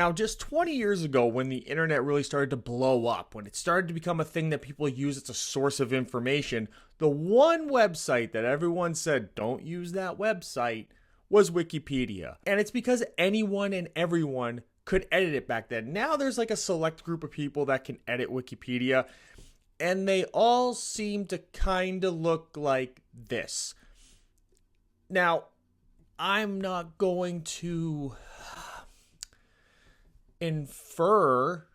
Now, just 20 years ago, when the internet really started to blow up, when it started to become a thing that people use as a source of information, the one website that everyone said, don't use that website, was Wikipedia. And it's because anyone and everyone could edit it back then. Now there's like a select group of people that can edit Wikipedia, and they all seem to kind of look like this. Now, I'm not going to infer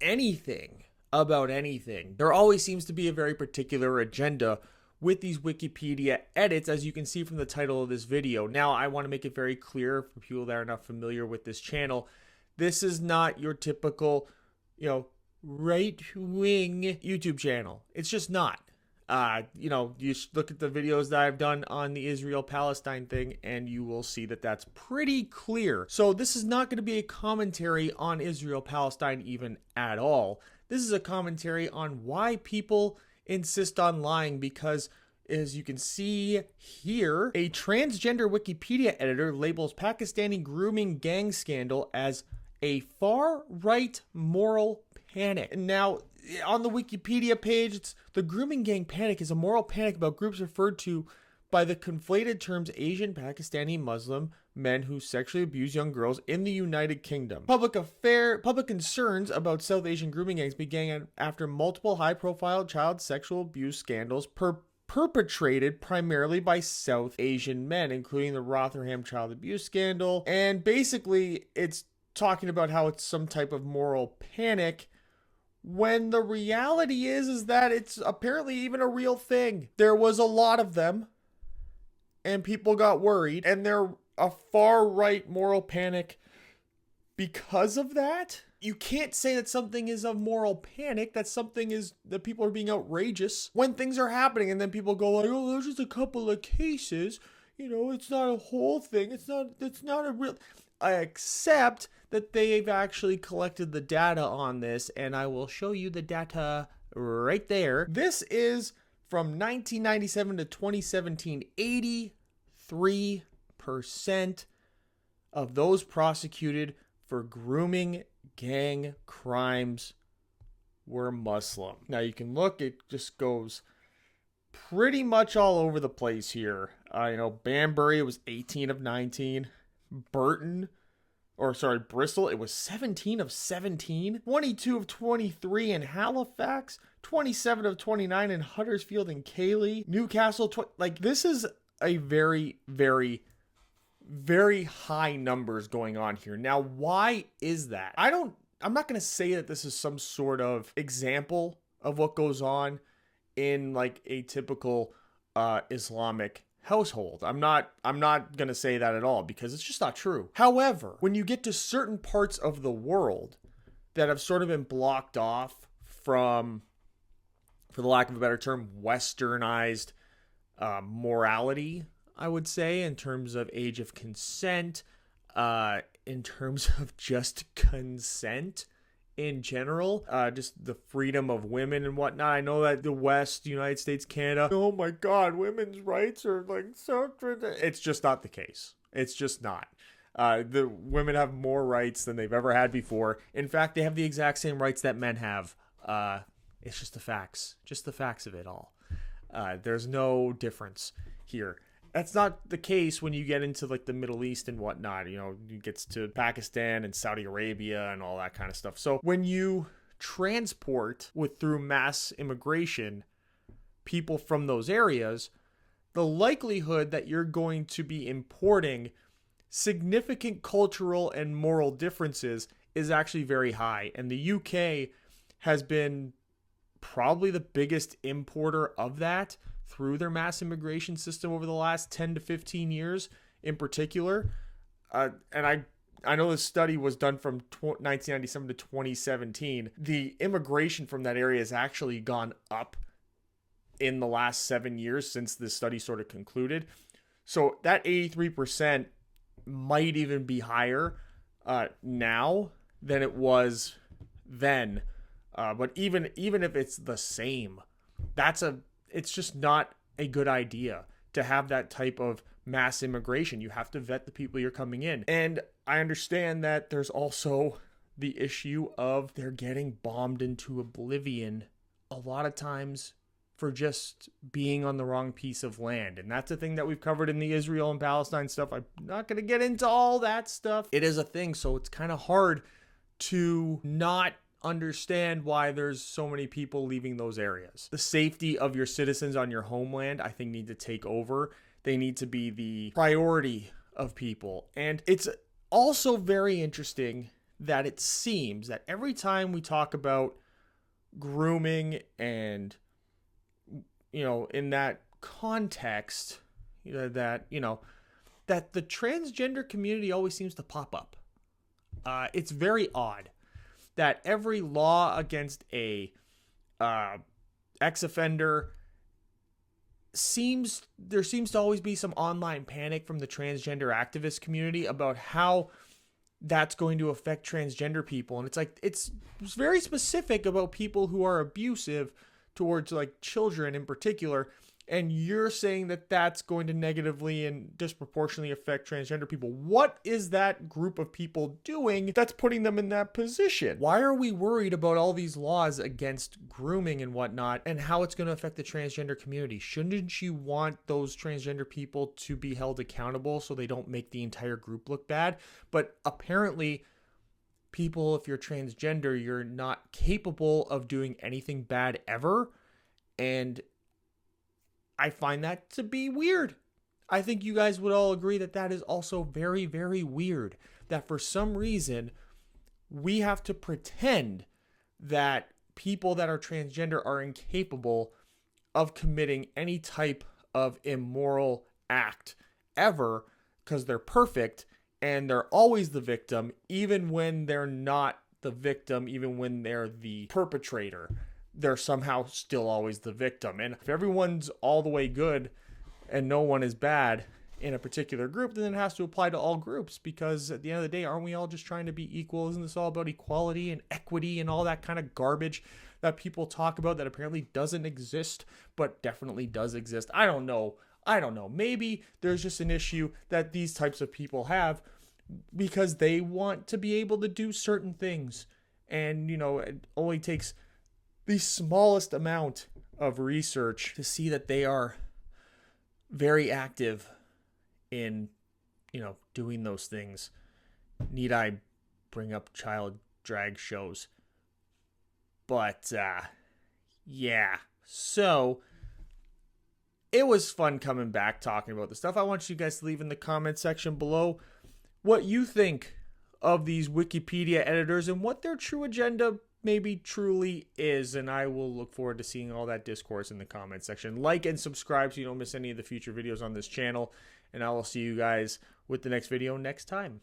anything about anything. There always seems to be a very particular agenda with these Wikipedia edits, as you can see from the title of this video. Now, I want to make it very clear for people that are not familiar with this channel, this is not your typical, right-wing YouTube channel. It's just not. You look at the videos that I've done on the Israel-Palestine thing, and you will see that that's pretty clear. So this is not going to be a commentary on Israel-Palestine even at all. This is a commentary on why people insist on lying, because as you can see here, a transgender Wikipedia editor labels Pakistani grooming gang scandal as a far-right moral panic. Now, on the Wikipedia page, the grooming gang panic is a moral panic about groups referred to by the conflated terms Asian, Pakistani, Muslim men who sexually abuse young girls in the United Kingdom. Public concerns about South Asian grooming gangs began after multiple high-profile child sexual abuse scandals perpetrated primarily by South Asian men, including the Rotherham child abuse scandal. And basically, it's talking about how it's some type of moral panic, when the reality is that it's apparently even a real thing. There was a lot of them, and people got worried, and they're a far-right moral panic because of that. You can't say that something is a moral panic, that something is, that people are being outrageous when things are happening, and then people go like, oh, there's just a couple of cases, it's not a whole thing, it's not a real... I accept that they've actually collected the data on this, and I will show you the data right there. This is from 1997 to 2017. 83% of those prosecuted for grooming gang crimes were Muslim. Now you can look, it just goes pretty much all over the place here. Banbury, it was 18 of 19. Bristol, it was 17 of 17, 22 of 23 in Halifax, 27 of 29 in Huddersfield and Cayley, Newcastle, this is a very, very, very high numbers going on here. Now, why is that? I'm not going to say that this is some sort of example of what goes on in like a typical Islamic household. I'm not going to say that at all, because it's just not true. However, when you get to certain parts of the world that have sort of been blocked off from, for the lack of a better term, westernized morality, I would say, in terms of age of consent, in terms of just consent in general, just the freedom of women and whatnot. I know that the West, United States, Canada, oh my God, women's rights are like so... It's just not the case. It's just not. The women have more rights than they've ever had before. In fact, they have the exact same rights that men have. It's just the facts of it all. There's no difference here. That's not the case when you get into like the Middle East and whatnot. It gets to Pakistan and Saudi Arabia and all that kind of stuff. So when you transport through mass immigration people from those areas, the likelihood that you're going to be importing significant cultural and moral differences is actually very high. And the UK has been probably the biggest importer of that through their mass immigration system over the last 10 to 15 years in particular. And I know this study was done from 1997 to 2017. The immigration from that area has actually gone up in the last 7 years since this study sort of concluded. So that 83% might even be higher now than it was then. But even if it's the same, it's just not a good idea to have that type of mass immigration. You have to vet the people you're coming in. And I understand that there's also the issue of they're getting bombed into oblivion a lot of times for just being on the wrong piece of land. And that's a thing that we've covered in the Israel and Palestine stuff. I'm not going to get into all that stuff. It is a thing, so it's kind of hard to not understand why there's so many people leaving those areas. The safety of your citizens on your homeland, I think, need to take over. They need to be the priority of people. And it's also very interesting that it seems that every time we talk about grooming and, in that context, that the transgender community always seems to pop up. It's very odd that every law against a ex-offender there seems to always be some online panic from the transgender activist community about how that's going to affect transgender people. And it's very specific about people who are abusive towards children in particular. And you're saying that that's going to negatively and disproportionately affect transgender people. What is that group of people doing that's putting them in that position? Why are we worried about all these laws against grooming and whatnot and how it's going to affect the transgender community? Shouldn't you want those transgender people to be held accountable so they don't make the entire group look bad? But apparently, people, if you're transgender, you're not capable of doing anything bad ever. And I find that to be weird. I think you guys would all agree that that is also very, very weird. That for some reason, we have to pretend that people that are transgender are incapable of committing any type of immoral act ever because they're perfect and they're always the victim, even when they're not the victim, even when they're the perpetrator. They're somehow still always the victim. And if everyone's all the way good and no one is bad in a particular group, then it has to apply to all groups, because at the end of the day, aren't we all just trying to be equal? Isn't this all about equality and equity and all that kind of garbage that people talk about that apparently doesn't exist, but definitely does exist? I don't know. Maybe there's just an issue that these types of people have because they want to be able to do certain things. And, it only takes the smallest amount of research to see that they are very active in, doing those things. Need I bring up child drag shows? But, yeah. So, it was fun coming back talking about this stuff. I want you guys to leave in the comment section below what you think of these Wikipedia editors and what their true agenda maybe truly is, and I will look forward to seeing all that discourse in the comment section. Like and subscribe so you don't miss any of the future videos on this channel, and I will see you guys with the next video next time.